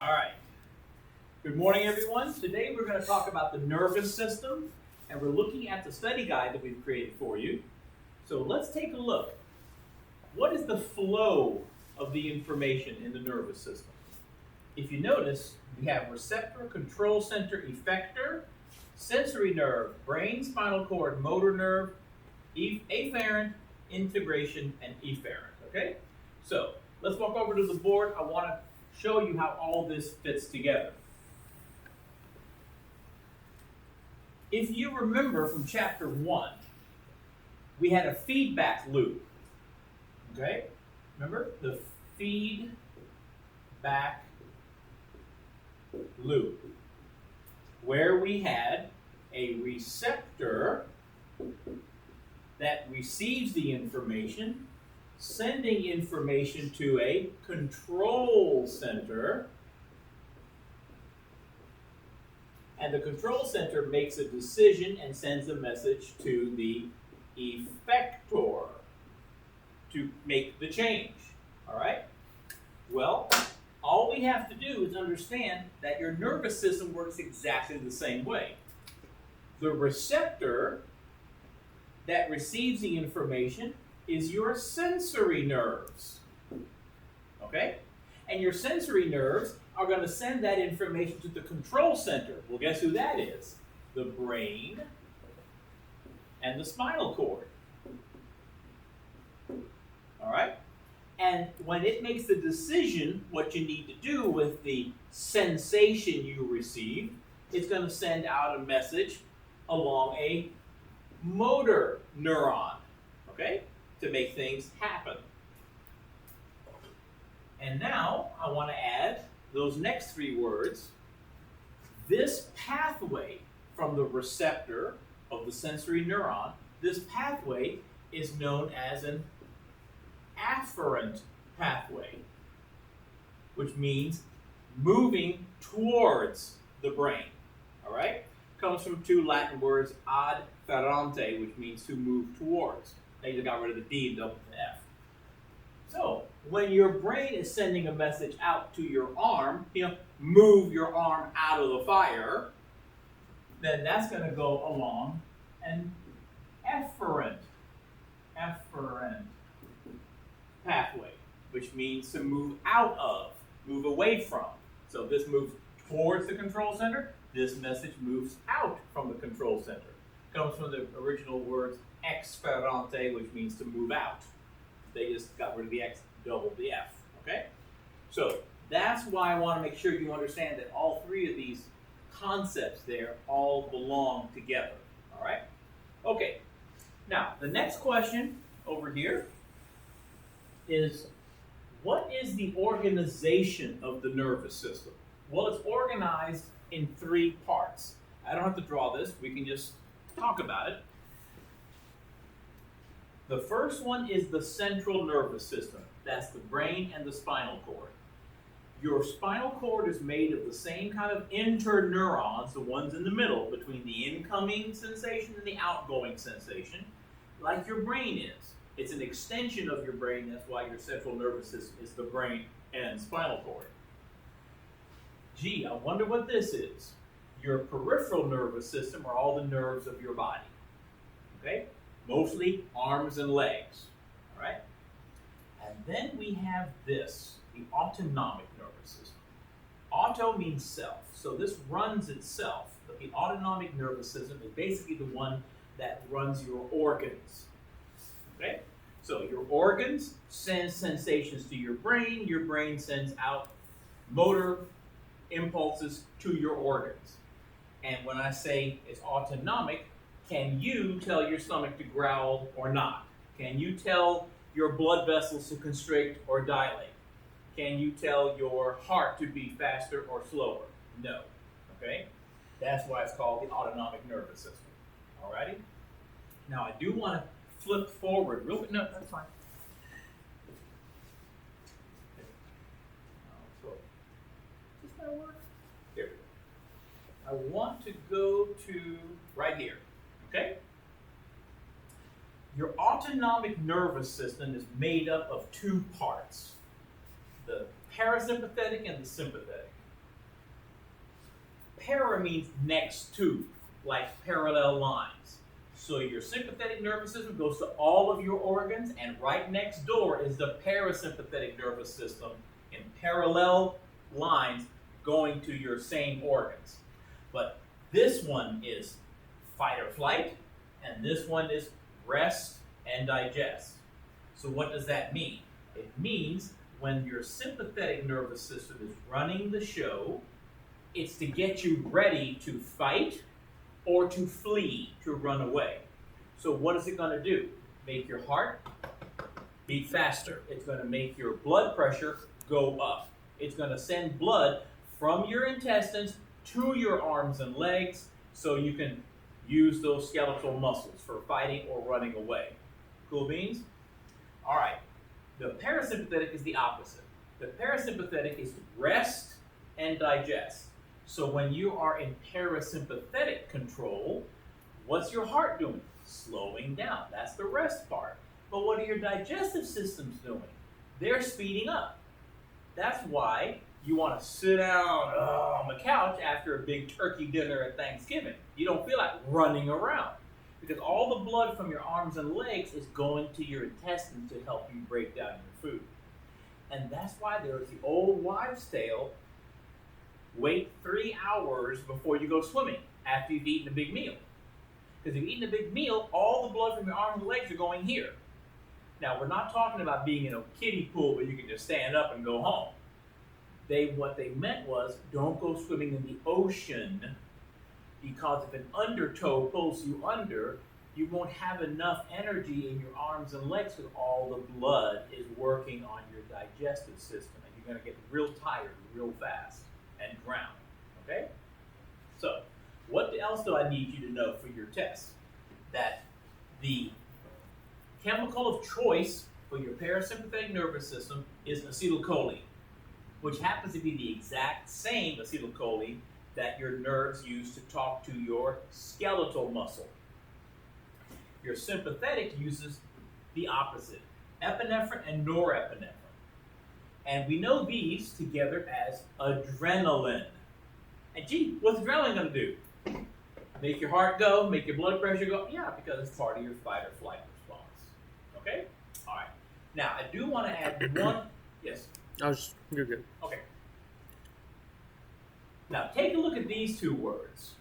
All right. Good morning, everyone. Today we're going to talk about the nervous system, and we're looking at the study guide that we've created for you. So let's take a look. What is the flow of the information in the nervous system? If you notice, we have receptor, control center, effector, sensory nerve, brain, spinal cord, motor nerve, afferent, integration, and efferent. Okay? So let's walk over to the board. I want to show you how all this fits together. If you remember from chapter 1, we had a feedback loop. Okay? Remember? The feedback loop. Where we had a receptor that receives the information, sending information to a control center, and the control center makes a decision and sends a message to the effector to make the change. All right? Well, all we have to do is understand that your nervous system works exactly the same way. The receptor that receives the information is your sensory nerves. Okay? And your sensory nerves are going to send that information to the control center. Well, guess who that is? The brain and the spinal cord. All right? And when it makes the decision what you need to do with the sensation you receive, it's going to send out a message along a motor neuron, okay, to make things happen. And now I want to add those next three words. This pathway from the receptor of the sensory neuron, this pathway is known as an afferent pathway, which means moving towards the brain. All right? Comes from two Latin words, ad ferente, which means to move towards. They just got rid of the D and doubled the F. So, when your brain is sending a message out to your arm, move your arm out of the fire, then that's going to go along an efferent pathway, which means to move out of, move away from. So this moves towards the control center. This message moves out from the control center. Comes from the original words exferente, which means to move out. They just got rid of the X, doubled the F. Okay? So that's why I want to make sure you understand that all three of these concepts there all belong together. All right? Okay. Now, the next question over here is, what is the organization of the nervous system? Well, it's organized in three parts. I don't have to draw this. We can just talk about it. The first one is the central nervous system. That's the brain and the spinal cord. Your spinal cord is made of the same kind of interneurons, the ones in the middle, between the incoming sensation and the outgoing sensation, like your brain is. It's an extension of your brain. That's why your central nervous system is the brain and spinal cord. Gee, I wonder what this is. Your peripheral nervous system are all the nerves of your body. Okay? Mostly arms and legs. All right? And then we have this, the autonomic nervous system. Auto means self. So this runs itself. But the autonomic nervous system is basically the one that runs your organs. Okay? So your organs send sensations to your brain sends out motor impulses to your organs. And when I say it's autonomic, can you tell your stomach to growl or not? Can you tell your blood vessels to constrict or dilate? Can you tell your heart to beat faster or slower? No. Okay? That's why it's called the autonomic nervous system. Alrighty? Now I do want to flip forward real quick. No, that's fine. Does that work? Here. I want to go to right here. Okay? Your autonomic nervous system is made up of two parts, the parasympathetic and the sympathetic. para means next to, like parallel lines. So your sympathetic nervous system goes to all of your organs, and right next door is the parasympathetic nervous system in parallel lines going to your same organs. But this one is fight or flight, and this one is rest and digest. So what does that mean? It means when your sympathetic nervous system is running the show, it's to get you ready to fight or to flee, to run away. So what is it going to do? Make your heart beat faster. It's going to make your blood pressure go up. It's going to send blood from your intestines to your arms and legs so you can use those skeletal muscles for fighting or running away. Cool beans? All right. The parasympathetic is the opposite. The parasympathetic is rest and digest. So when you are in parasympathetic control, what's your heart doing? Slowing down. That's the rest part. But what are your digestive systems doing? They're speeding up. That's why you want to sit down on the couch after a big turkey dinner at Thanksgiving. You don't feel like running around because all the blood from your arms and legs is going to your intestines to help you break down your food. And that's why there's the old wives' tale, wait 3 hours before you go swimming after you've eaten a big meal. Because if you've eaten a big meal, all the blood from your arms and legs are going here. Now, we're not talking about being in a kiddie pool where you can just stand up and go home. What they meant was, don't go swimming in the ocean, because if an undertow pulls you under, you won't have enough energy in your arms and legs because all the blood is working on your digestive system, and you're going to get real tired real fast and drown. Okay? So, what else do I need you to know for your test? That the chemical of choice for your parasympathetic nervous system is acetylcholine, which happens to be the exact same acetylcholine that your nerves use to talk to your skeletal muscle. Your sympathetic uses the opposite, epinephrine and norepinephrine. And we know these together as adrenaline. And gee, what's adrenaline going to do? Make your heart go, make your blood pressure go? Yeah, because it's part of your fight or flight response. Okay? All right. Now, I do want to add one. Yes? You're good. Okay. Now, take a look at these two words.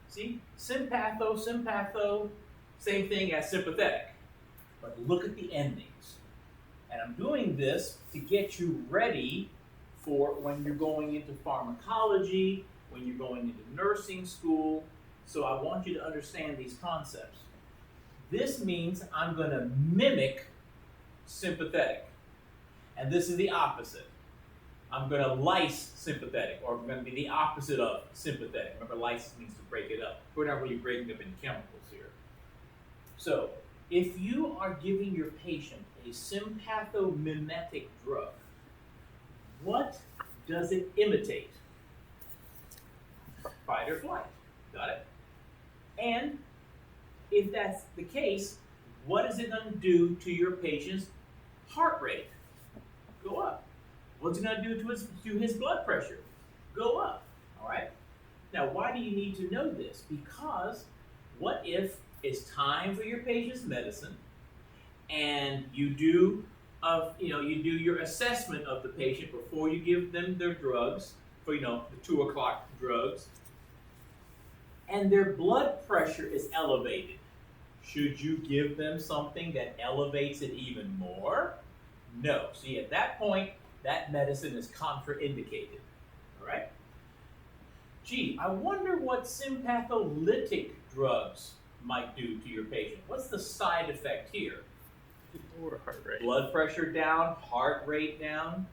See? Sympatho, same thing as sympathetic. But look at the endings. And I'm doing this to get you ready for when you're going into pharmacology, when you're going into nursing school. So I want you to understand these concepts. This means I'm going to mimic sympathetic. And this is the opposite. I'm going to lyse sympathetic, or I'm going to be the opposite of sympathetic. Remember, lysis means to break it up. Whenever you're breaking up in chemicals here. So, if you are giving your patient a sympathomimetic drug, what does it imitate? Fight or flight. Got it? And if that's the case, what is it going to do to your patient's heart rate? Go up. What's it going to do to his blood pressure? Go up. All right? Now, why do you need to know this? Because what if it's time for your patient's medicine, and you do your assessment of the patient before you give them their drugs for the 2 o'clock drugs, and their blood pressure is elevated. Should you give them something that elevates it even more? No. See, at that point, that medicine is contraindicated. All right? Gee, I wonder what sympatholytic drugs might do to your patient. What's the side effect here? Lower heart rate. Blood pressure down, heart rate down.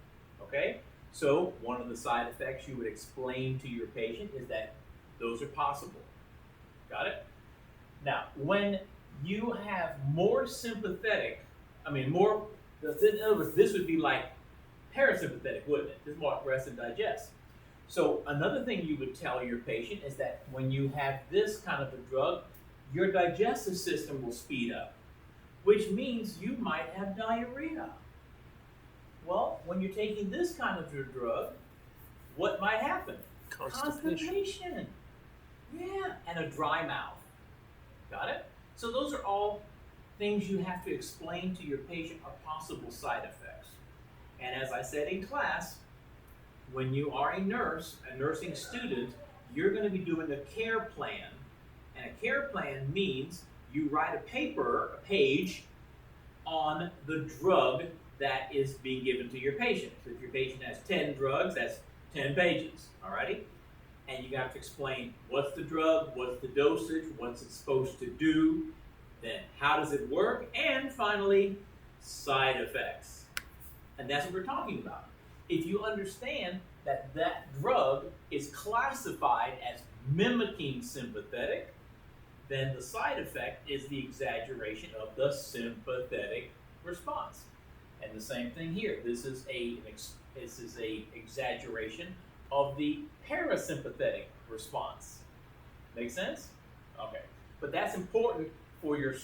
Okay? So, one of the side effects you would explain to your patient is that those are possible. Got it? Now, when you have more sympathetic, in other words, this would be like parasympathetic, wouldn't it? This is more rest and digest. So another thing you would tell your patient is that when you have this kind of a drug, your digestive system will speed up, which means you might have diarrhea. Well, when you're taking this kind of a drug, what might happen? Constipation. Yeah, and a dry mouth. Got it? So those are all things you have to explain to your patient are possible side effects. And as I said in class, when you are a nurse, a nursing student, you're going to be doing a care plan. And a care plan means you write a page on the drug that is being given to your patient. So if your patient has 10 drugs, that's 10 pages, alrighty? And you have to explain what's the drug, what's the dosage, what's it supposed to do, then how does it work, and finally, side effects. And that's what we're talking about. If you understand that that drug is classified as mimicking sympathetic, then the side effect is the exaggeration of the sympathetic response. And the same thing here. This is a exaggeration of the parasympathetic response. Make sense? Okay. But that's important for your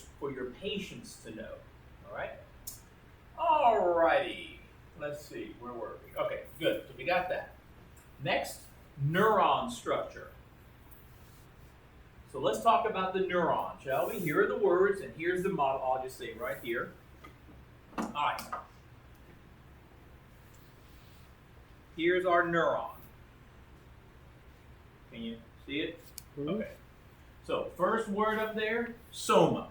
patients to know. All right. Alrighty. Let's see. Where were we? Okay. Good. So we got that. Next, neuron structure. So let's talk about the neuron, shall we? Here are the words, and here's the model. I'll just say right here. All right. Here's our neuron. Can you see it? Okay. So first word up there, soma.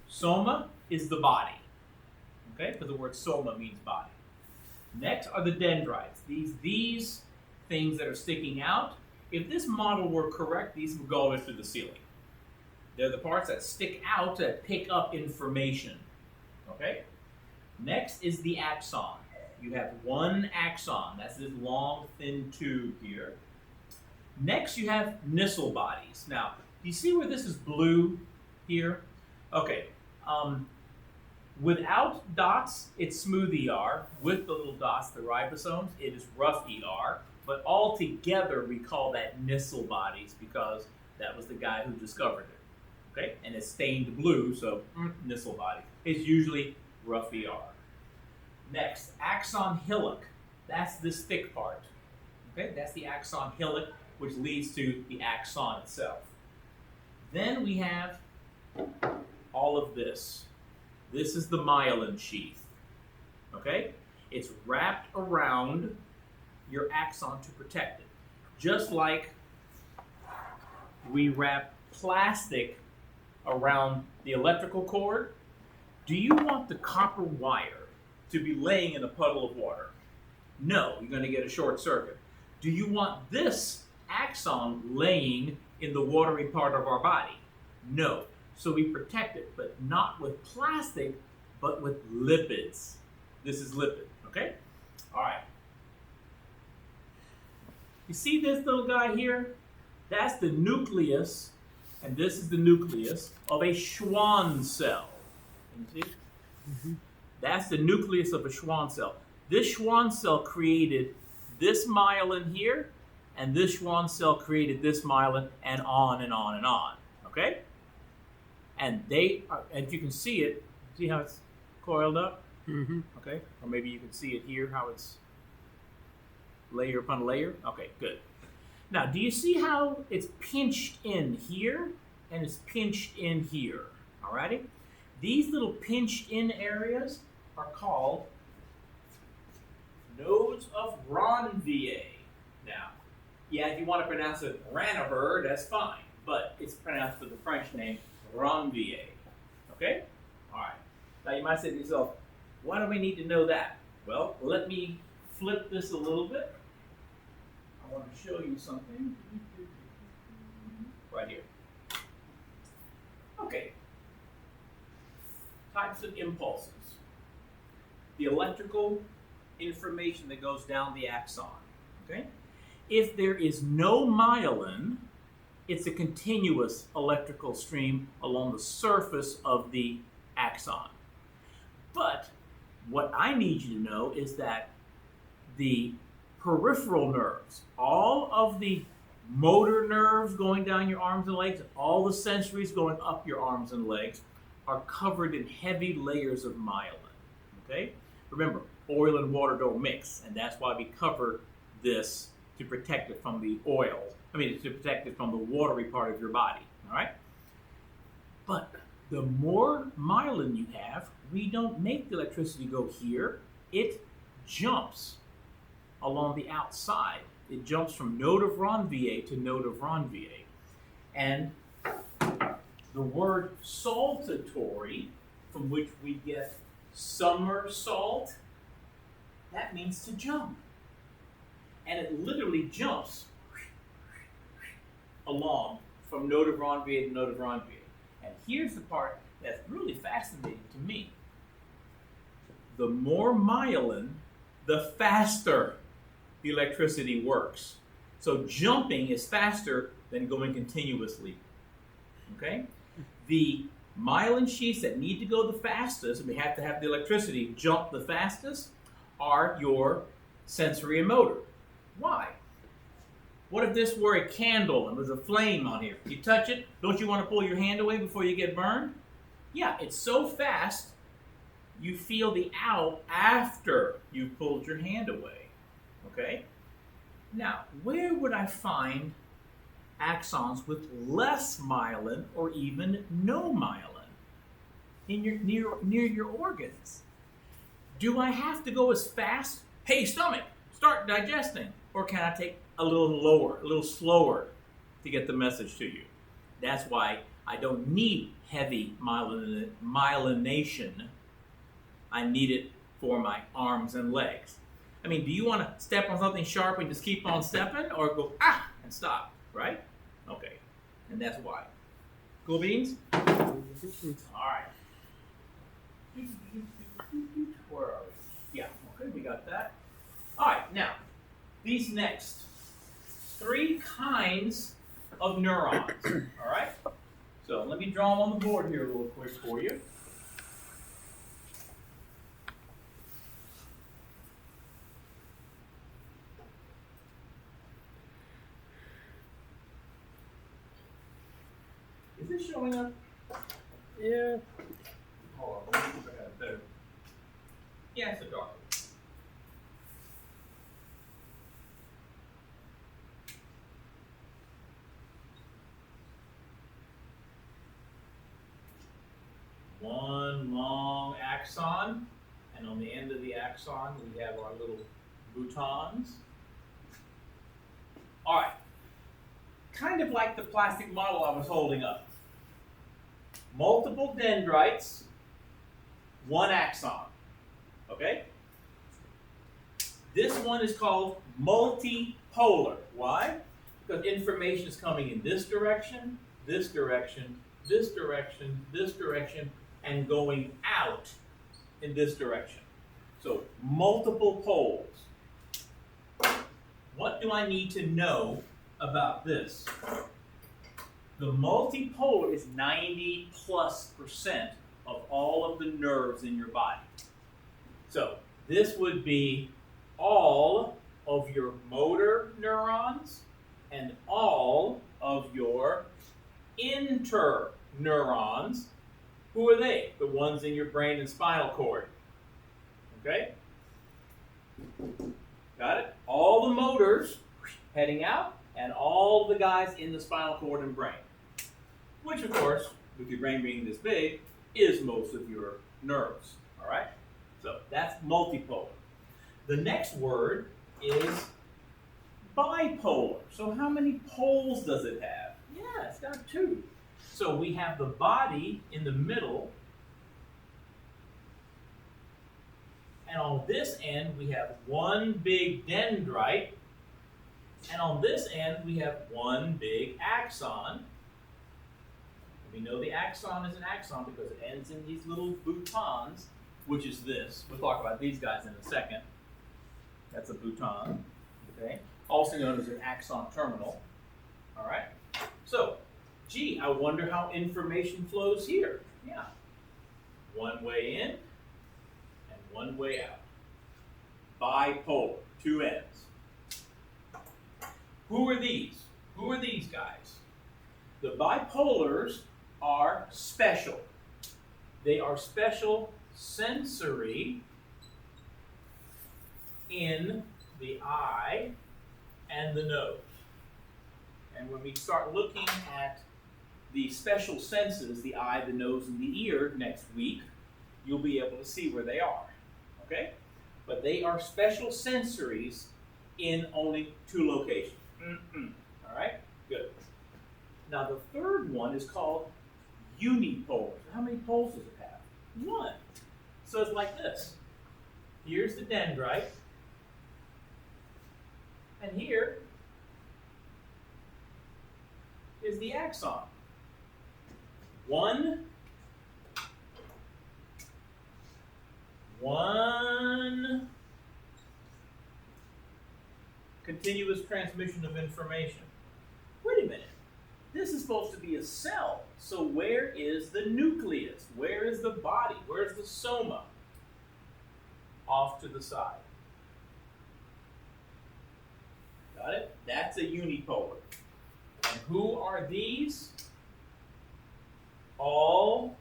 Soma is the body. Okay, because the word soma means body. Next are the dendrites. These things that are sticking out. If this model were correct, these would go into the ceiling. They're the parts that stick out that pick up information. Okay? Next is the axon. You have one axon. That's this long, thin tube here. Next, you have Nissl bodies. Now, do you see where this is blue here? Okay. Without dots, it's smooth ER. With the little dots, the ribosomes, it is rough ER. But all together, we call that Nissl bodies because that was the guy who discovered it. Okay? And it's stained blue, so Nissl bodies. It's usually rough ER. Next, axon hillock. That's this thick part. Okay? That's the axon hillock, which leads to the axon itself. Then we have all of this. This is the myelin sheath. Okay? It's wrapped around your axon to protect it. Just like we wrap plastic around the electrical cord, do you want the copper wire to be laying in a puddle of water? No, you're going to get a short circuit. Do you want this axon laying in the watery part of our body? No. So we protect it, but not with plastic, but with lipids. This is lipid, okay? All right. You see this little guy here? That's the nucleus, and this is the nucleus of a Schwann cell. Can you see? Mm-hmm. That's the nucleus of a Schwann cell. This Schwann cell created this myelin here, and this Schwann cell created this myelin, and on and on and on. Okay? And they are, and you can see it. See how it's coiled up? Mm-hmm. Okay? Or maybe you can see it here, how it's layer upon layer. Okay, good. Now, do you see how it's pinched in here and it's pinched in here? Alrighty? These little pinched in areas are called nodes of Ranvier. Now, yeah, if you want to pronounce it Ranvier, that's fine, but it's pronounced with the French name Ranvier. Okay? Alright. Now you might say to yourself, why do we need to know that? Well, let me flip this a little bit. I want to show you something. Right here. Okay. Types of impulses. The electrical information that goes down the axon. Okay? If there is no myelin, it's a continuous electrical stream along the surface of the axon. But what I need you to know is that the peripheral nerves, all of the motor nerves going down your arms and legs, all the sensories going up your arms and legs are covered in heavy layers of myelin. Okay? Remember, oil and water don't mix, and that's why we cover this to protect it from the oil. To protect it from the watery part of your body. All right. But the more myelin you have, we don't make the electricity go here. It jumps along the outside. It jumps from node of Ranvier to node of Ranvier. And the word saltatory, from which we get somersault, that means to jump. And it literally jumps along from node of Ranvier to node of Ranvier. And here's the part that's really fascinating to me. The more myelin, the faster the electricity works. So jumping is faster than going continuously. Okay? The myelin sheaths that need to go the fastest, and we have to have the electricity jump the fastest, are your sensory and motor. Why? What if this were a candle and there's a flame on here? You touch it, don't you want to pull your hand away before you get burned? Yeah, it's so fast, you feel the out after you've pulled your hand away. Okay? Now, where would I find axons with less myelin or even no myelin? Near your organs. Do I have to go as fast? Hey, stomach, start digesting. Or can I take a little slower to get the message to you? That's why I don't need heavy myelination. I need it for my arms and legs. Do you want to step on something sharp and just keep on stepping, or go and stop, right? Okay, and that's why. Cool beans? All right. Where are we? Yeah, okay, we got that. All right, now, these next 3 kinds of neurons, all right? So let me draw them on the board here real quick for you. Is this showing up? Yeah. Hold on, let me see if I got it better. Yeah, it's a dark one. One long axon, and on the end of the axon we have our little boutons. All right, kind of like the plastic model I was holding up. Multiple dendrites, one axon, okay? This one is called multipolar. Why? Because information is coming in this direction, this direction, this direction, this direction, and going out in this direction. So multiple poles. What do I need to know about this? The multipolar is 90+% of all of the nerves in your body. So this would be all of your motor neurons and all of your interneurons. Who are they? The ones in your brain and spinal cord. Okay? Got it? All the motors heading out, and all the guys in the spinal cord and brain. Which, of course, with your brain being this big, is most of your nerves. All right? So that's multipolar. The next word is bipolar. So how many poles does it have? Yeah, it's got 2. So we have the body in the middle, and on this end we have one big dendrite, and on this end we have one big axon. We know the axon is an axon because it ends in these little boutons, which is this. We'll talk about these guys in a second. That's a bouton, okay? Also known as an axon terminal, all right? So, gee, I wonder how information flows here. Yeah. One way in and one way out. Bipolar, 2 ends. Who are these? Who are these guys? The bipolars are special. They are special sensory in the eye and the nose. And when we start looking at the special senses, the eye, the nose, and the ear next week, you'll be able to see where they are, okay? But they are special sensories in only 2 locations. All right, good. Now the third one is called unipolar. How many poles does it have? 1. So it's like this. Here's the dendrite, and here is the axon. One continuous transmission of information. Wait a minute. This is supposed to be a cell. So where is the nucleus? Where is the body? Where's the soma? Off to the side. Got it? That's a unipolar. And who are these? All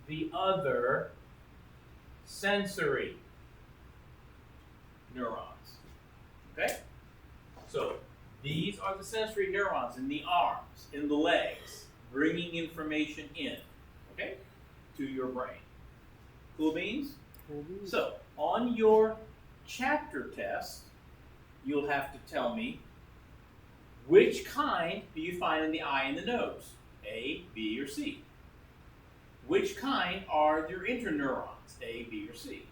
the other sensory neurons. Okay? So these are the sensory neurons in the arms, in the legs, bringing information in, okay, to your brain. Cool beans? Cool beans. So on your chapter test, you'll have to tell me which kind do you find in the eye and the nose? A, B, or C? Which kind are your interneurons? A, B, or C?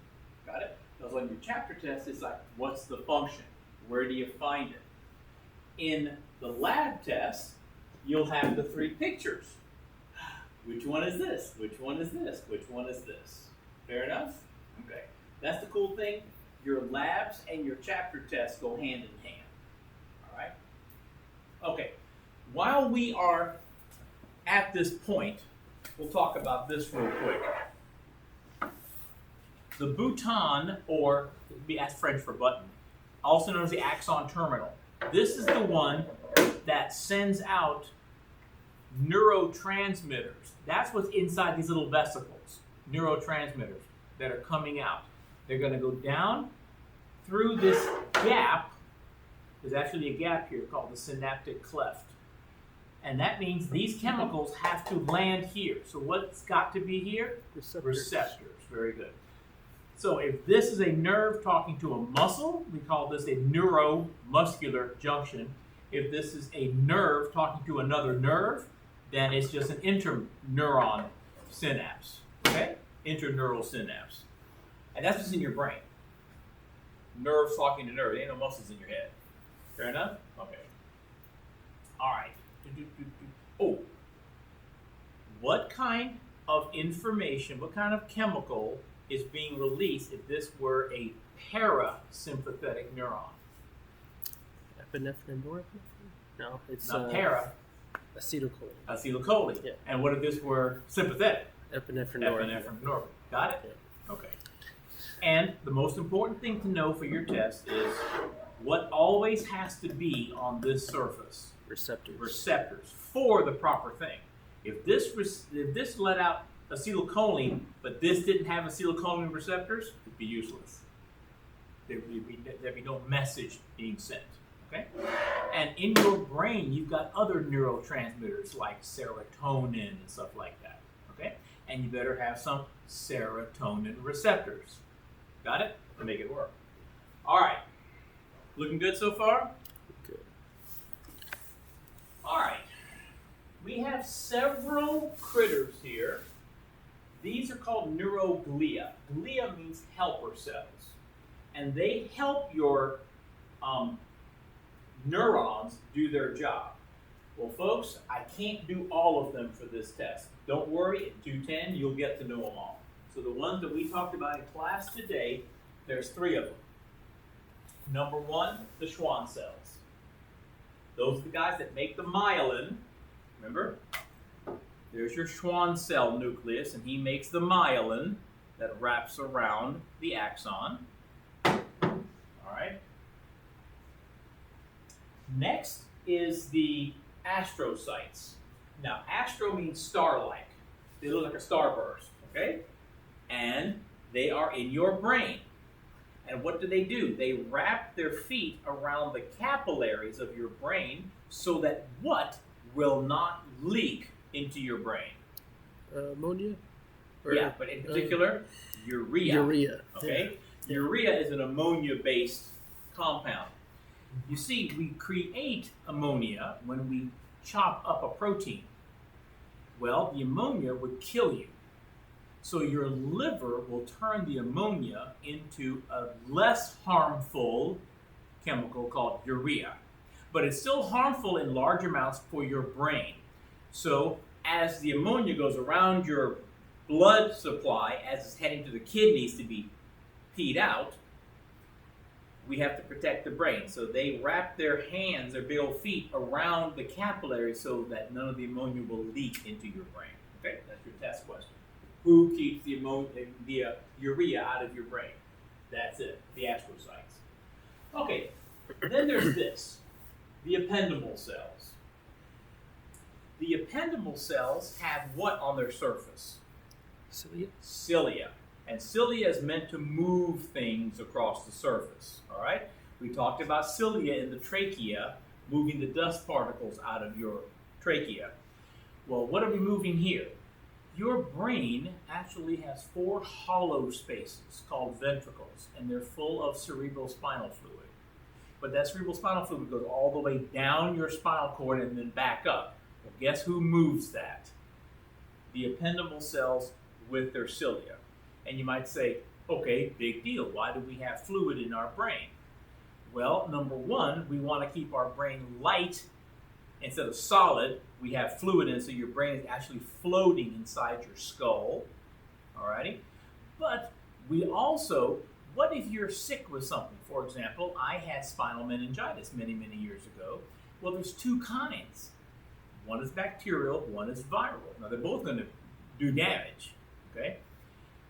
Got it? Because on your chapter test, it's like, what's the function? Where do you find it? In the lab test, you'll have the 3 pictures. Which one is this? Which one is this? Which one is this? Fair enough? Okay. That's the cool thing. Your labs and your chapter tests go hand in hand. All right? Okay. While we are at this point, we'll talk about this real quick. The bouton, or that's French for button, also known as the axon terminal. This is the one that sends out neurotransmitters. That's what's inside these little vesicles, neurotransmitters that are coming out. They're going to go down through this gap. There's actually a gap here called the synaptic cleft. And that means these chemicals have to land here. So what's got to be here? Receptors. Very good. So if this is a nerve talking to a muscle, we call this a neuromuscular junction. If this is a nerve talking to another nerve, then it's just an interneuron synapse. Okay? Interneural synapse. And that's what's in your brain. Nerves talking to nerves. There ain't no muscles in your head. Fair enough? Okay. All right. Oh. What kind of information, what kind of chemical is being released if this were a parasympathetic neuron? Epinephrine, norepinephrine? No, it's not para. Acetylcholine. Acetylcholine. Yeah. And what if this were sympathetic? Epinephrine, Norepinephrine. Got it? Yeah. Okay. And the most important thing to know for your test is what always has to be on this surface. Receptors for the proper thing. If this let out acetylcholine, but this didn't have acetylcholine receptors, it'd be useless. There'd be no message being sent. Okay? And in your brain, you've got other neurotransmitters like serotonin and stuff like that. Okay? And you better have some serotonin receptors. Got it? To make it work. All right. Looking good so far? Good. All right. We have several critters here. These are called neuroglia. Glia means helper cells. And they help your neurons do their job. Well, folks, I can't do all of them for this test. Don't worry, at 210, you'll get to know them all. So the ones that we talked about in class today, there's 3 of them. Number 1, the Schwann cells. Those are the guys that make the myelin. Remember? There's your Schwann cell nucleus, and he makes the myelin that wraps around the axon. All right. Next is the astrocytes. Now, astro means star-like. They look like a starburst, okay? And they are in your brain. And what do? They wrap their feet around the capillaries of your brain so that what will not leak into your brain? Ammonia? Yeah, but in particular, urea. Urea. Okay? Yeah. Urea is an ammonia-based compound. You see, we create ammonia when we chop up a protein. Well, the ammonia would kill you. So your liver will turn the ammonia into a less harmful chemical called urea. But it's still harmful in large amounts for your brain. So as the ammonia goes around your blood supply, as it's heading to the kidneys to be peed out, we have to protect the brain. So they wrap their hands, their big old feet, around the capillaries so that none of the ammonia will leak into your brain. Okay, that's your test question. Who keeps the urea out of your brain? That's it, the astrocytes. Okay, then there's this, the ependymal cells. The ependymal cells have what on their surface? Cilia? Cilia. And cilia is meant to move things across the surface, all right? We talked about cilia in the trachea, moving the dust particles out of your trachea. Well, what are we moving here? Your brain actually has 4 hollow spaces called ventricles, and they're full of cerebrospinal fluid. But that cerebrospinal fluid goes all the way down your spinal cord and then back up. Well, guess who moves that? The ependymal cells with their cilia. And you might say, okay, big deal. Why do we have fluid in our brain? Well, number one, we want to keep our brain light instead of solid. We have fluid in it, so your brain is actually floating inside your skull. Alrighty? But we also, what if you're sick with something? For example, I had spinal meningitis many, many years ago. Well, there's 2 kinds. One is bacterial, one is viral. Now, they're both going to do damage. Okay?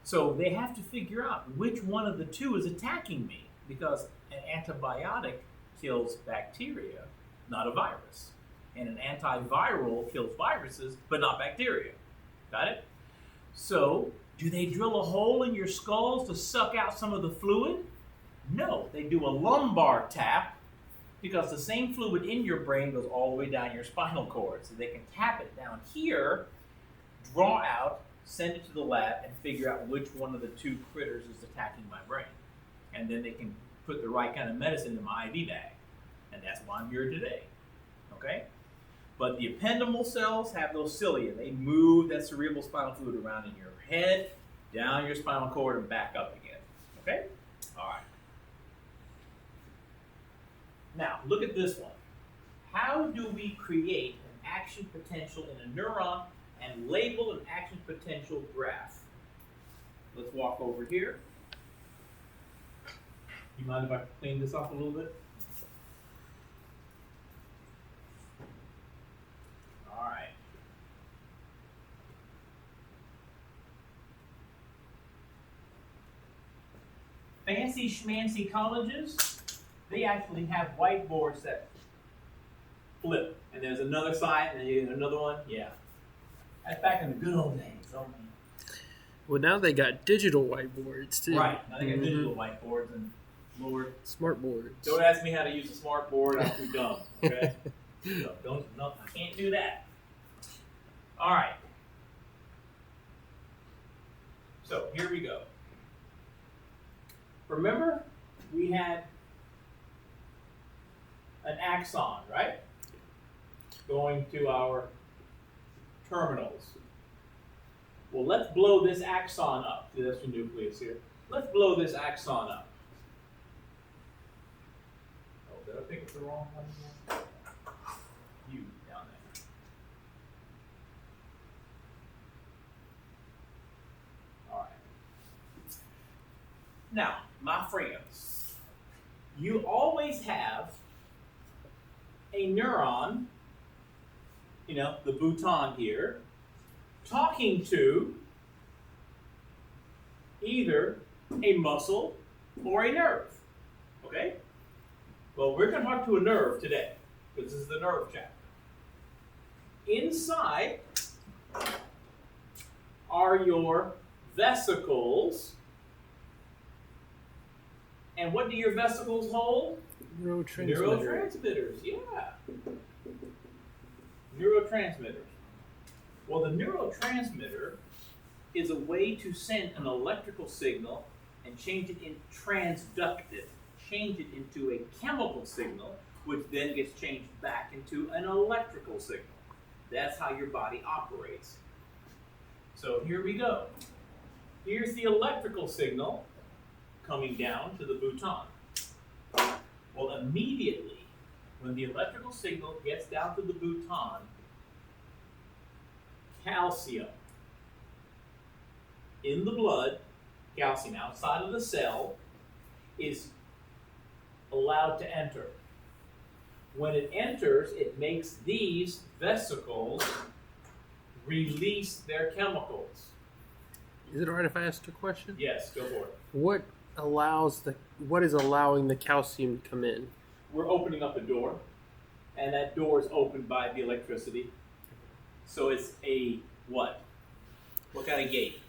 So they have to figure out which one of the 2 is attacking me, because an antibiotic kills bacteria, not a virus. And an antiviral kills viruses, but not bacteria. Got it? So, do they drill a hole in your skulls to suck out some of the fluid? No, they do a lumbar tap, because the same fluid in your brain goes all the way down your spinal cord. So they can tap it down here, draw out, send it to the lab, and figure out which one of the 2 critters is attacking my brain. And then they can put the right kind of medicine in my IV bag. And that's why I'm here today. Okay? But the ependymal cells have those cilia. They move that cerebral spinal fluid around in your head, down your spinal cord, and back up again. Okay? All right. Now, look at this one. How do we create an action potential in a neuron and label an action potential graph? Let's walk over here. You mind if I clean this up a little bit? All right. Fancy schmancy colleges, they actually have whiteboards that flip. And there's another side and then another one. Yeah. That's back in the good old days. Oh, man. Well, now they got digital whiteboards too. Right. Now they got digital whiteboards, and Lord, smart boards. don't ask me how to use a smart board. I'm too dumb. Okay. No, I can't do that. All right. So here we go. Remember, we had an axon, right? Going to our terminals. Well, let's blow this axon up. See, that's the nucleus here. Let's blow this axon up. Oh, did I pick the wrong one here? You down there. All right. Now, my friends, you always have a neuron, you know, the bouton here, talking to either a muscle or a nerve. Okay? Well, we're going to talk to a nerve today, because this is the nerve chapter. Inside are your vesicles And what do your vesicles hold? Neurotransmitter. Neurotransmitters, yeah. Neurotransmitters. Well, the neurotransmitter is a way to send an electrical signal and change it in transductive, change it into a chemical signal, which then gets changed back into an electrical signal. That's how your body operates. So here we go. Here's the electrical signal coming down to the bouton. Well, immediately, when the electrical signal gets down to the bouton, calcium in the blood, calcium outside of the cell, is allowed to enter. When it enters, it makes these vesicles release their chemicals. Is it alright if I ask a question? Yes, go for it. What is allowing the calcium to come in? We're opening up a door, and that door is opened by the electricity. So it's a what? What kind of gate?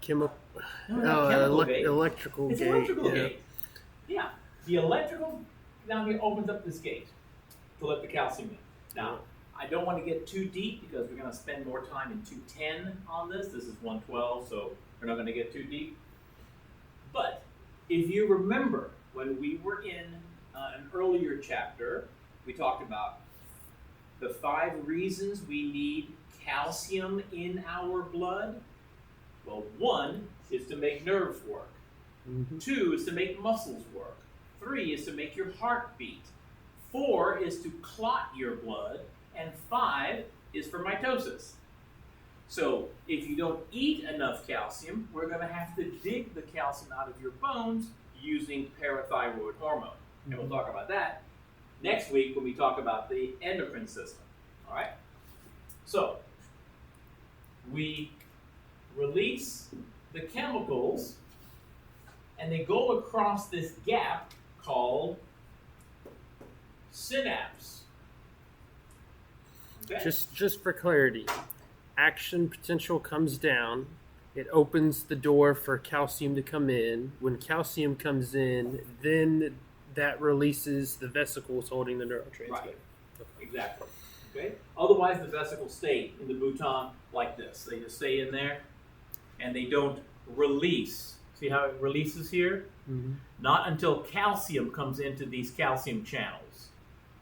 Chemical. Not chemical gate. Electrical It's gate. electrical gate. Yeah. The electrical down here opens up this gate to let the calcium in. Now, I don't want to get too deep because we're going to spend more time in 210 on this. This is 112, so we're not going to get too deep. But if you remember, when we were in an earlier chapter, we talked about the 5 reasons we need calcium in our blood. Well, 1 is to make nerves work. 2 is to make muscles work. 3 is to make your heart beat. 4 is to clot your blood. And 5 is for mitosis. So if you don't eat enough calcium, we're going to have to dig the calcium out of your bones using parathyroid hormone. And we'll talk about that next week when we talk about the endocrine system. All right? So we release the chemicals, and they go across this gap called synapse. Okay? Just for clarity, action potential comes down. It opens the door for calcium to come in. When calcium comes in, then that releases the vesicles holding the neurotransmitter. Right. Exactly. Okay. Otherwise, the vesicles stay in the bouton like this. They just stay in there, and they don't release. See how it releases here? Mm-hmm. Not until calcium comes into these calcium channels.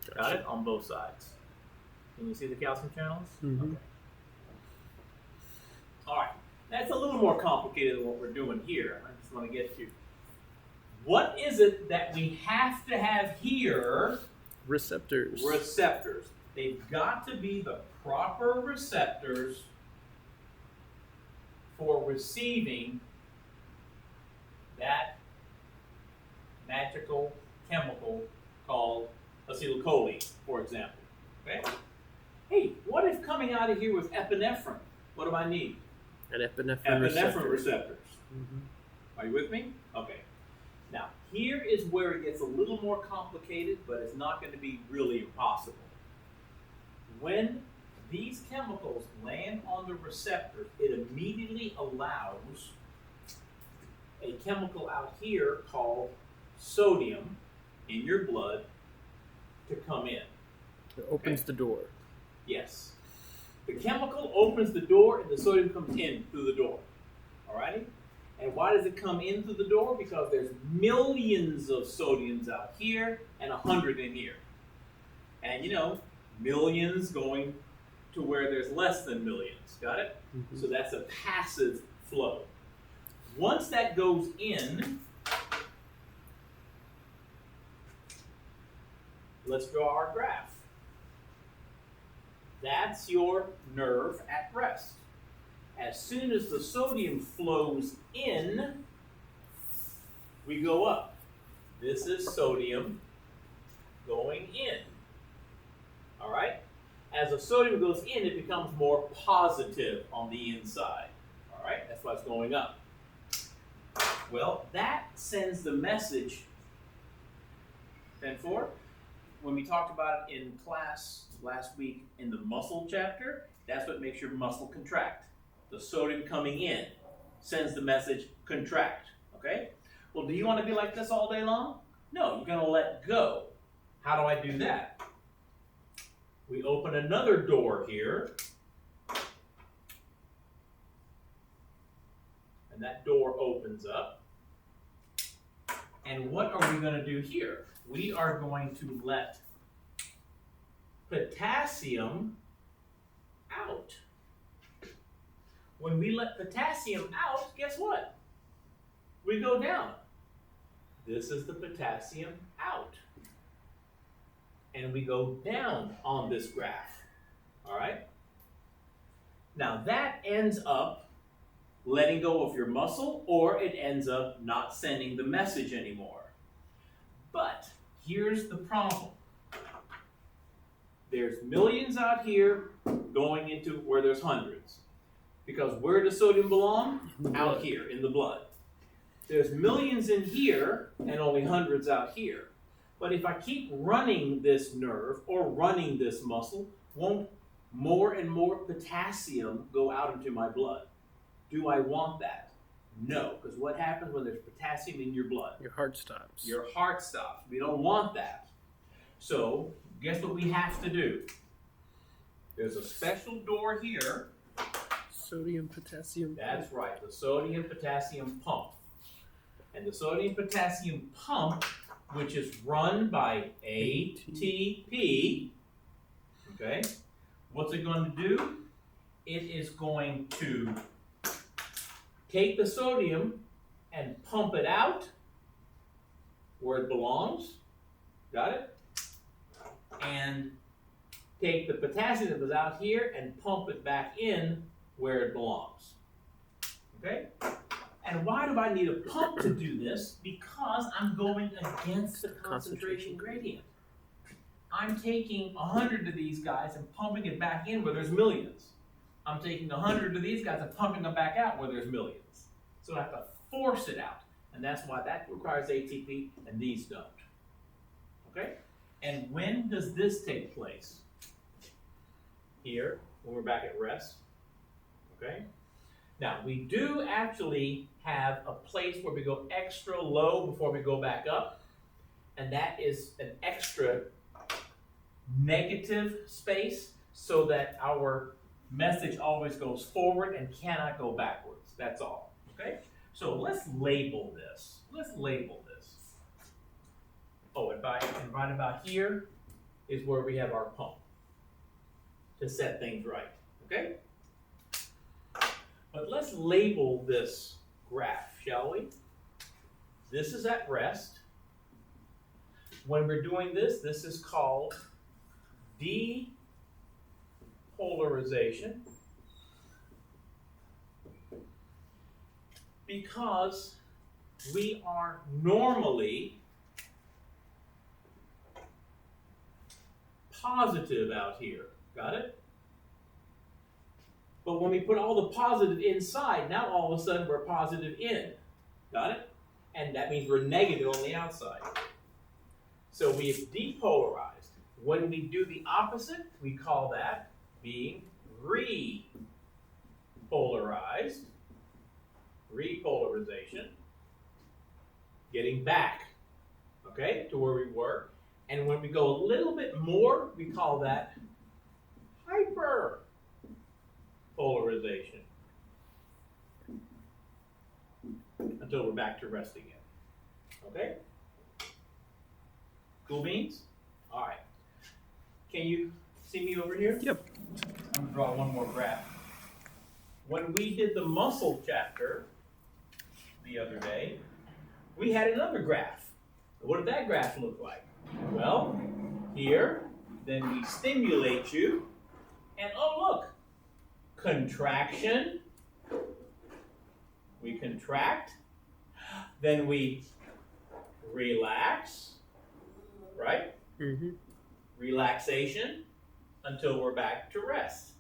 Gotcha. Got it? On both sides. Can you see the calcium channels? Mm-hmm. Okay. All right. That's a little more complicated than what we're doing here. I just want to get to what is it that we have to have here? Receptors. Receptors. They've got to be the proper receptors for receiving that magical chemical called acetylcholine, for example. Okay? Hey, what if coming out of here with epinephrine? What do I need? An epinephrine Epinephrine receptor. receptors. Mm-hmm. Are you with me? Okay. Now, here is where it gets a little more complicated, but it's not going to be really impossible. When these chemicals land on the receptors, it immediately allows a chemical out here called sodium in your blood to come in. It opens the door. Yes. The chemical opens the door and the sodium comes in through the door. Alrighty? And why does it come in through the door? Because there's millions of sodiums out here and 100 in here. And you know, millions going to where there's less than millions. Got it? Mm-hmm. So that's a passive flow. Once that goes in, let's draw our graph. That's your nerve at rest. As soon as the sodium flows in, we go up. This is sodium going in. All right? As the sodium goes in, it becomes more positive on the inside. All right? That's why it's going up. Well, that sends the message. 10-4. When we talked about it in class last week in the muscle chapter, that's what makes your muscle contract. The sodium coming in sends the message contract, okay? Well, do you want to be like this all day long? No, you're going to let go. How do I do that? We open another door here. And that door opens up. And what are we going to do here? We are going to let potassium out. When we let potassium out, guess what? We go down. This is the potassium out. And we go down on this graph. All right? Now that ends up letting go of your muscle, or it ends up not sending the message anymore. But here's the problem. There's millions out here going into where there's hundreds. Because where does sodium belong? Out here in the blood. There's millions in here and only hundreds out here. But if I keep running this nerve or running this muscle, won't more and more potassium go out into my blood? Do I want that? No, because what happens when there's potassium in your blood? Your heart stops. Your heart stops. We don't want that. So, guess what we have to do? There's a special door here. Sodium, potassium. That's right, the sodium potassium pump. And the sodium potassium pump, which is run by ATP, okay, what's it going to do? It is going to take the sodium and pump it out where it belongs. Got it? And take the potassium that was out here and pump it back in where it belongs. Okay? And why do I need a pump to do this? Because I'm going against the concentration gradient. I'm taking 100 of these guys and pumping it back in where there's millions. I'm taking 100 of these guys and pumping them back out where there's millions. So I have to force it out. And that's why that requires ATP and these don't. Okay? And when does this take place? Here, when we're back at rest. Okay? Now, we do actually have a place where we go extra low before we go back up. And that is an extra negative space so that our message always goes forward and cannot go backwards. That's all. Okay? So let's label this. Let's label this. Oh, and right about here is where we have our pump to set things right. Okay? But let's label this graph, shall we? This is at rest. When we're doing this, this is called depolarization. Because we are normally positive out here. Got it? But when we put all the positive inside, now all of a sudden we're positive in. Got it? And that means we're negative on the outside. So we've depolarized. When we do the opposite, we call that being repolarized. Repolarization. Getting back, okay, to where we were. And when we go a little bit more, we call that hyperpolarization. Until we're back to rest again. Okay? Cool beans? All right. Can you see me over here? Yep. I'm going to draw one more graph. When we did the muscle chapter the other day, we had another graph. What did that graph look like? Well, here, then we stimulate you, and oh look, contraction. We contract, then we relax, right? Mm-hmm. Relaxation until we're back to rest.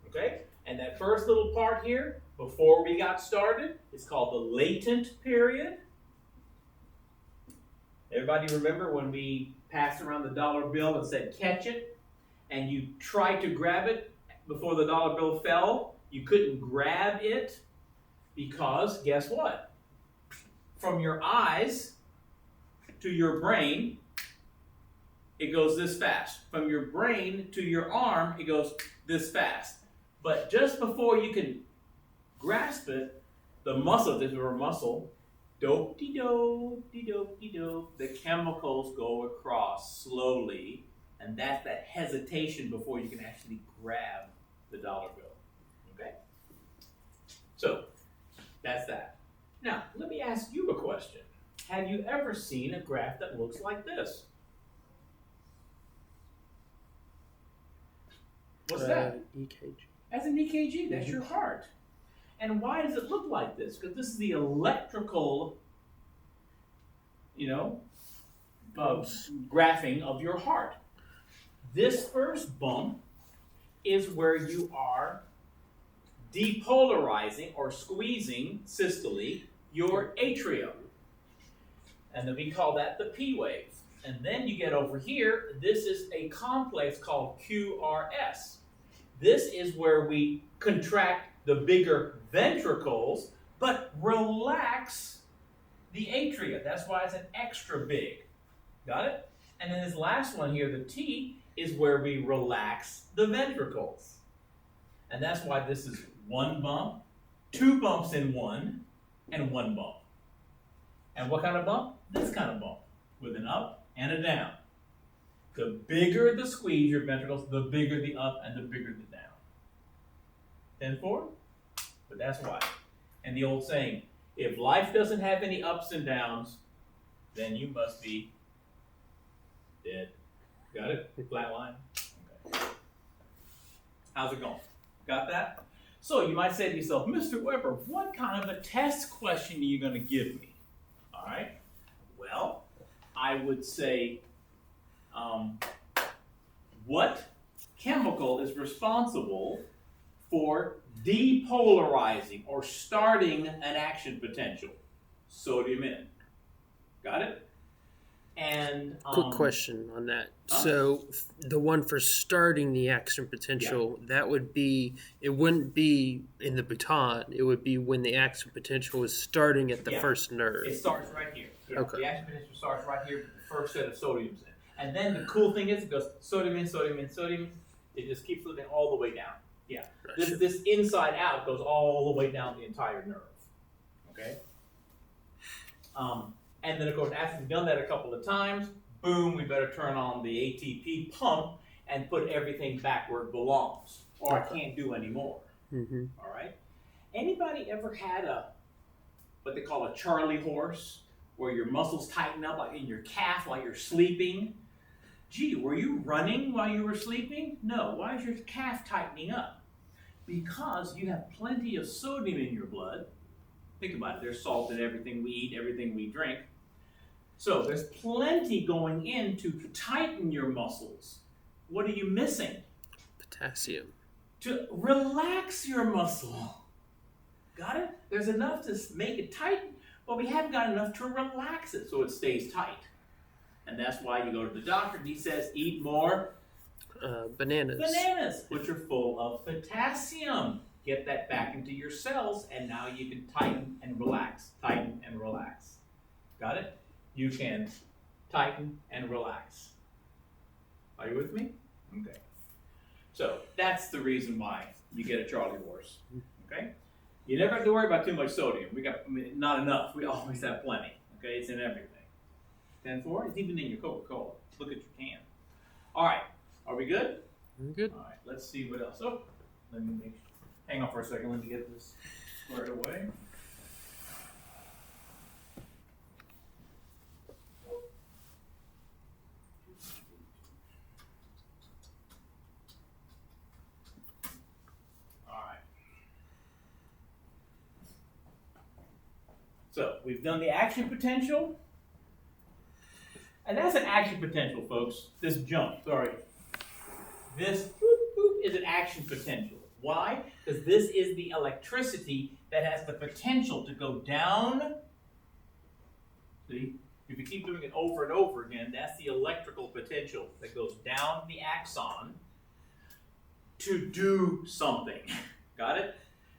Okay? And that first little part here, before we got started, is called the latent period. Everybody remember when we passed around the dollar bill and said, catch it, and you tried to grab it before the dollar bill fell? You couldn't grab it because, guess what? from your eyes to your brain, it goes this fast. From your brain to your arm, it goes this fast. But just before you can grasp it, the muscle, this is a muscle, dope-de-dope, the chemicals go across slowly, and that's that hesitation before you can actually grab the dollar bill. Okay? So, that's that. Now, let me ask you a question. Have you ever seen a graph that looks like this? What's that? EKG. That's an EKG. That's your heart. And why does it look like this? Because this is the electrical, graphing of your heart. This first bump is where you are depolarizing or squeezing systole your atrium. And then we call that the P wave. And then you get over here, this is a complex called QRS. This is where we contract the bigger ventricles, but relax the atria. That's why it's an extra big. Got it? And then this last one here, the T, is where we relax the ventricles. And that's why this is one bump, two bumps in one, and one bump. And what kind of bump? This kind of bump, with an up and a down. The bigger the squeeze, your ventricles, the bigger the up and the bigger the down. 10-4? But that's why. And the old saying, if life doesn't have any ups and downs, then you must be dead. Got it? Flat line? Okay. How's it going? Got that? So you might say to yourself, Mr. Weber, what kind of a test question are you going to give me? All right. Well, I would say, what chemical is responsible for depolarizing or starting an action potential? Sodium in. Got it? And quick question on that. So the one for starting the action potential, that would be, it wouldn't be in the baton, it would be when the action potential is starting at the first nerve. It starts right here. Yeah, okay. The action potential starts right here with the first set of sodiums in. And then the cool thing is it goes sodium in, sodium in, sodium in. It just keeps living all the way down. Yeah. Gotcha. This inside out goes all the way down the entire nerve. Okay? And then, of course, after we've done that a couple of times, boom, we better turn on the ATP pump and put everything back where it belongs, or I can't do anymore. Mm-hmm. All right? Anybody ever had what they call a Charlie horse, where your muscles tighten up like in your calf while you're sleeping? Gee, were you running while you were sleeping? No. Why is your calf tightening up? Because you have plenty of sodium in your blood. Think about it. There's salt in everything we eat, everything we drink. So there's plenty going in to tighten your muscles. What are you missing? Potassium. To relax your muscle. Got it? There's enough to make it tighten, but we haven't got enough to relax it so it stays tight. And that's why you go to the doctor and he says, eat more bananas. Bananas, which are full of potassium. Get that back into your cells, and now you can tighten and relax. Tighten and relax. Got it? You can tighten and relax. Are you with me? Okay. So that's the reason why you get a Charlie horse. Okay? You never have to worry about too much sodium. Not enough. We always have plenty. Okay? It's in everything. 10-4? It's even in your Coca-Cola. Look at your can. All right. Are we good? We're good. All right. Let's see what else. Oh, let me make sure. Hang on for a second. Let me get this squared away. All right. So we've done the action potential. And that's an action potential, folks. This jump, sorry. This whoop, whoop, is an action potential. Why? Because this is the electricity that has the potential to go down. See? If you keep doing it over and over again, that's the electrical potential that goes down the axon to do something. Got it?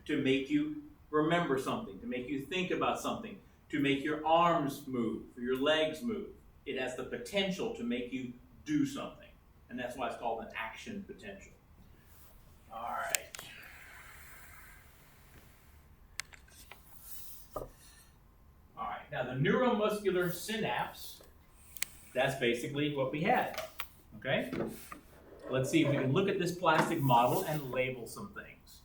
To make you remember something, to make you think about something, to make your arms move, or your legs move. It has the potential to make you do something. And that's why it's called an action potential. All right. All right, now the neuromuscular synapse, that's basically what we had, okay? Let's see if we can look at this plastic model and label some things.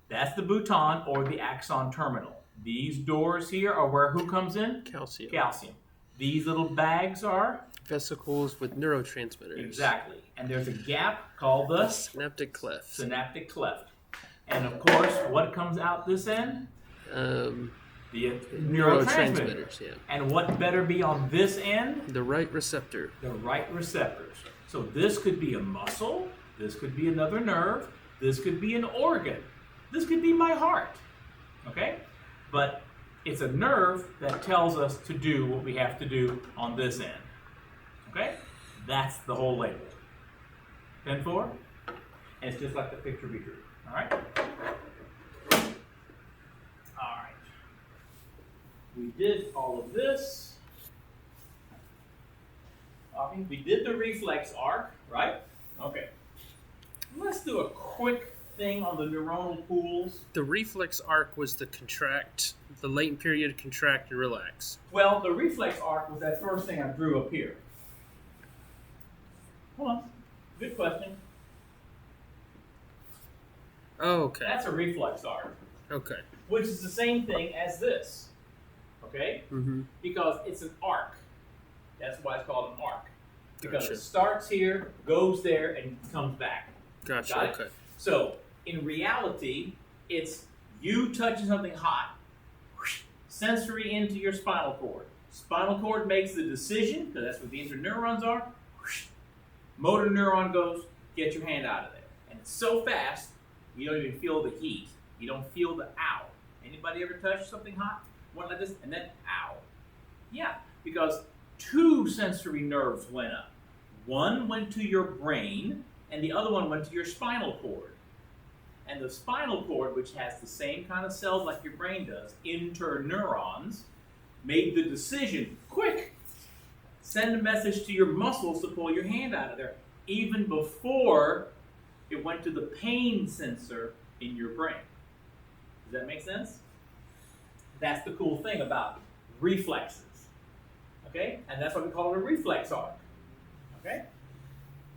That's the bouton or the axon terminal. These doors here are where who comes in? Calcium. Calcium. These little bags are? Vesicles with neurotransmitters. Exactly. And there's a gap called the synaptic cleft. Synaptic cleft. And of course, what comes out this end? The neurotransmitters. Yeah. And what better be on this end? The right receptor. The right receptors. So this could be a muscle, this could be another nerve, this could be an organ, this could be my heart, okay? But it's a nerve that tells us to do what we have to do on this end, okay? That's the whole label. 10-4, and it's just like the picture we drew, all right? All right. We did all of this. Okay, we did the reflex arc, right? Okay. Let's do a quick thing on the neuronal pools. The reflex arc was the latent period, contract and relax. Well, the reflex arc was that first thing I drew up here. Hold on. Good question. Oh, okay. That's a reflex arc, Okay. which is the same thing as this. Okay? Mm-hmm. Because it's an arc. That's why it's called an arc. Because Gotcha. it starts here, goes there, and comes back. Gotcha. Got it? Okay. So, in reality, it's you touching something hot, sensory into your spinal cord. Spinal cord makes the decision, because that's what the interneurons are. Motor neuron goes, get your hand out of there. And it's so fast, you don't even feel the heat. You don't feel the ow. Anybody ever touch something hot? One like this, and then ow. Yeah, because two sensory nerves went up. One went to your brain, and the other one went to your spinal cord. And the spinal cord, which has the same kind of cells like your brain does, interneurons, made the decision, quick, send a message to your muscles to pull your hand out of there, even before it went to the pain sensor in your brain. Does that make sense? That's the cool thing about reflexes. Okay? And that's what we call a reflex arc. Okay?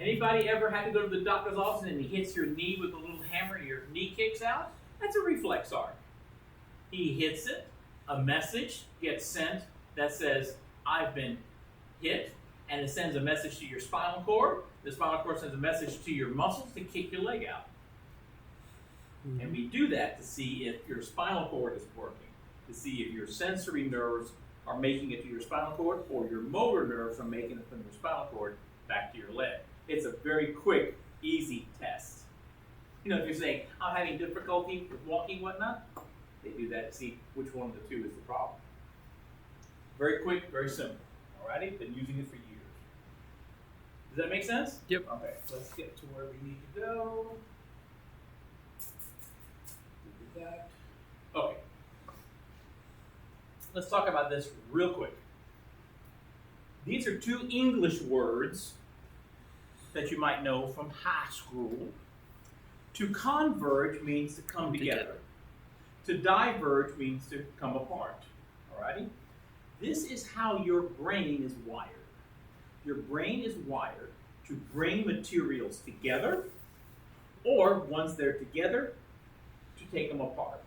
Anybody ever had to go to the doctor's office and he hits your knee with a little hammer, your knee kicks out? That's a reflex arc. He hits it, a message gets sent that says, I've been hit, and it sends a message to your spinal cord. The spinal cord sends a message to your muscles to kick your leg out. Mm-hmm. And we do that to see if your spinal cord is working, to see if your sensory nerves are making it to your spinal cord or your motor nerves are making it from your spinal cord back to your leg. It's a very quick, easy test. You know, if you're saying, I'm having difficulty with walking, whatnot, they do that to see which one of the two is the problem. Very quick, very simple. Alrighty? Been using it for years. Does that make sense? Yep. Okay, so let's get to where we need to go. We did that. Okay. Let's talk about this real quick. These are two English words that you might know from high school. To converge means to come together. To diverge means to come apart. Alrighty? This is how your brain is wired. Your brain is wired to bring materials together, or once they're together, to take them apart.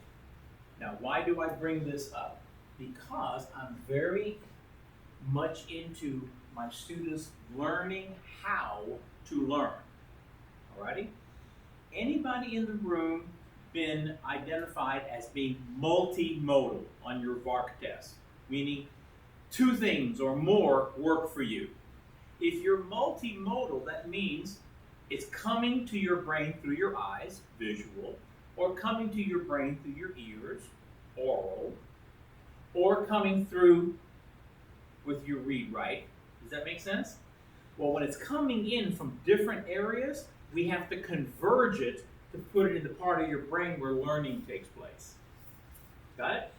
Now, why do I bring this up? Because I'm very much into my students learning how to learn. Alrighty? Anybody in the room been identified as being multimodal on your VARC test? Meaning two things or more work for you. If you're multimodal, that means it's coming to your brain through your eyes, visual, or coming to your brain through your ears, oral, or coming through with your read-write. Does that make sense? Well, when it's coming in from different areas, we have to converge it to put it in the part of your brain where learning takes place. Got it?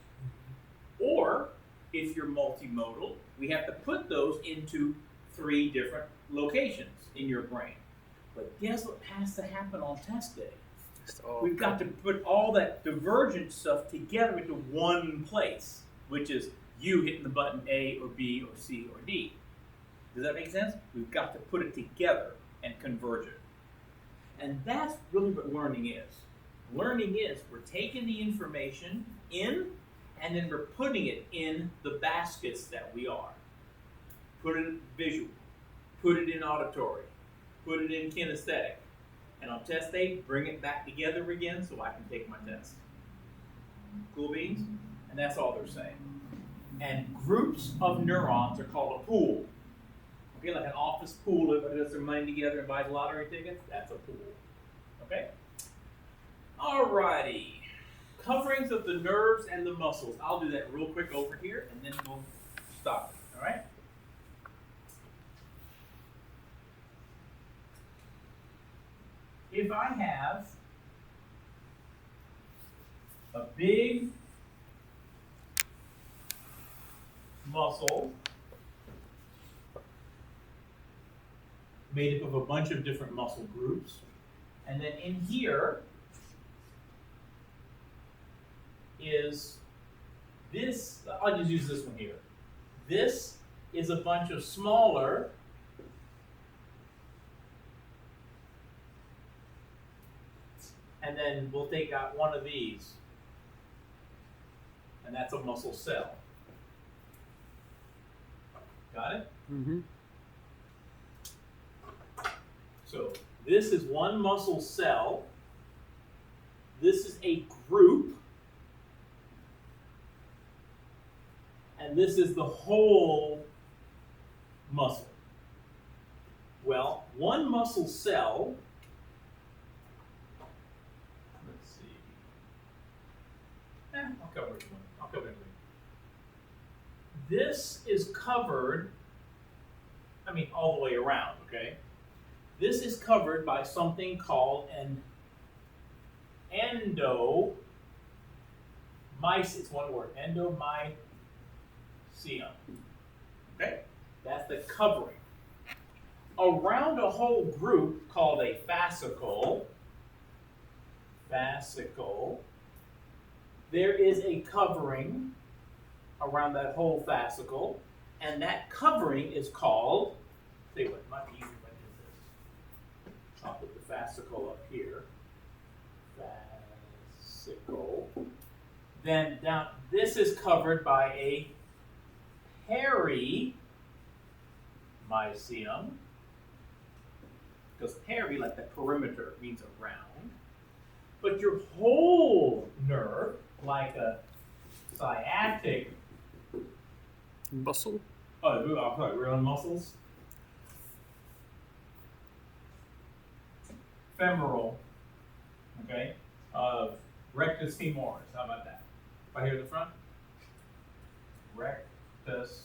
Or if you're multimodal, we have to put those into 3 different locations in your brain. But guess what has to happen on test day? We've got to put all that divergent stuff together into one place, which is you hitting the button A or B or C or D. Does that make sense? We've got to put it together and converge it. And that's really what learning is. Learning is we're taking the information in and then we're putting it in the baskets that we are. Put it in visual, put it in auditory, put it in kinesthetic. And on test day, bring it back together again so I can take my test. Cool beans? And that's all they're saying. And groups of neurons are called a pool. Okay, like an office pool, everybody does their money together and buys lottery tickets, that's a pool. Okay? Alrighty. Coverings of the nerves and the muscles. I'll do that real quick over here and then we'll stop it. Alright? If I have a big muscle made up of a bunch of different muscle groups, and then in here is this, I'll just use this one here. This is a bunch of smaller and then we'll take out one of these, and that's a muscle cell. Got it? Mm-hmm. So this is one muscle cell. This is a group. And this is the whole muscle. Well, one muscle cell, let's see. I'll cover it. I'll cover it. This is covered, all the way around, okay? This is covered by something called an endomysium. It's one word, endomysium. Okay? That's the covering. Around a whole group called a fascicle, there is a covering around that whole fascicle, and that covering is called, tell you what, it might be easier if I did this. I'll put the fascicle up here. Fascicle. Then down, this is covered by a perimysium, because peri, like the perimeter, means around. But your whole nerve, like a sciatic Muscle? we're on muscles. Femoral, okay, rectus femoris. How about that? Right here in the front. Rectus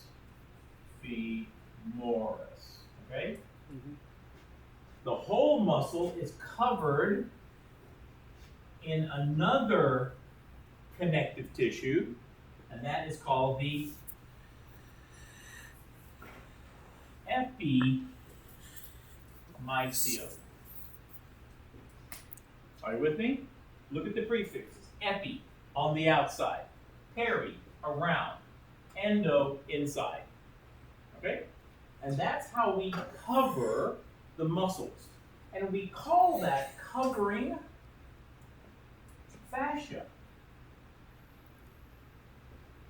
femoris. Okay. Mm-hmm. The whole muscle is covered in another connective tissue, and that is called the epimysium. Are you with me? Look at the prefixes. Epi, on the outside. Peri, around. Endo, inside. Okay? And that's how we cover the muscles. And we call that covering fascia.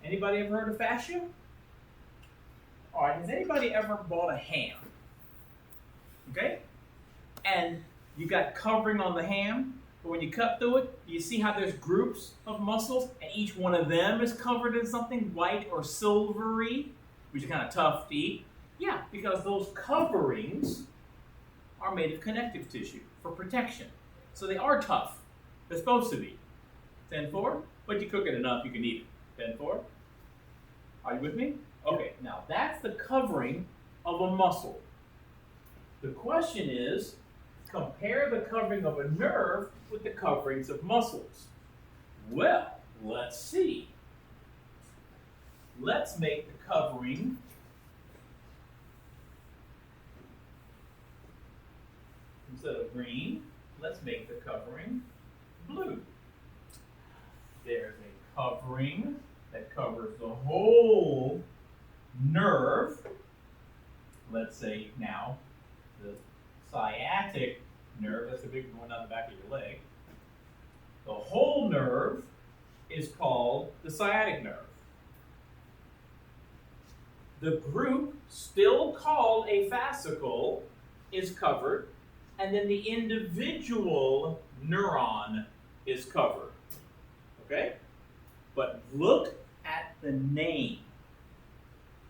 Anybody ever heard of fascia? All right, has anybody ever bought a ham? Okay? And you got covering on the ham, but when you cut through it, you see how there's groups of muscles, and each one of them is covered in something white or silvery, which is kind of tough to eat. Yeah, because those coverings are made of connective tissue for protection. So they are tough. They're supposed to be. 10-4, but you cook it enough, you can eat it. 10-4. Are you with me? Okay, now that's the covering of a muscle. The question is, compare the covering of a nerve with the coverings of muscles. Well, let's see. let's make the covering instead of green, let's make the covering blue. There's a covering that covers the whole nerve. Let's say now the sciatic nerve, that's the big one on the back of your leg. The whole nerve is called the sciatic nerve. The group, still called a fascicle, is covered, and then the individual neuron is covered. Okay? But look at the name.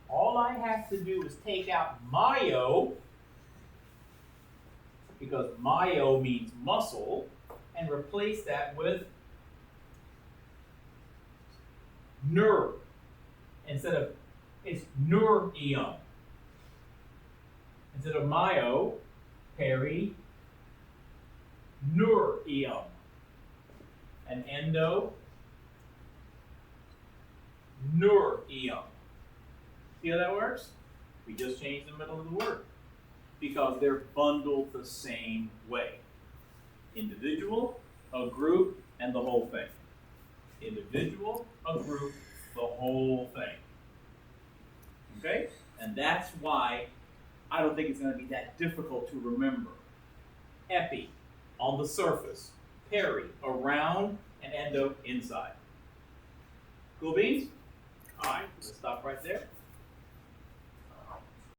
All I have to do is take out myo, because myo means muscle, and replace that with nerve. Instead of, it's neurium. Instead of myo, peri, neurium. And endo, neurium. See how that works? We just changed the middle of the word because they're bundled the same way. Individual, a group, and the whole thing. Individual, a group, the whole thing. Okay? And that's why I don't think it's going to be that difficult to remember. Epi, on the surface. Peri, around, and endo, inside. Cool beans? All right, let's stop right there.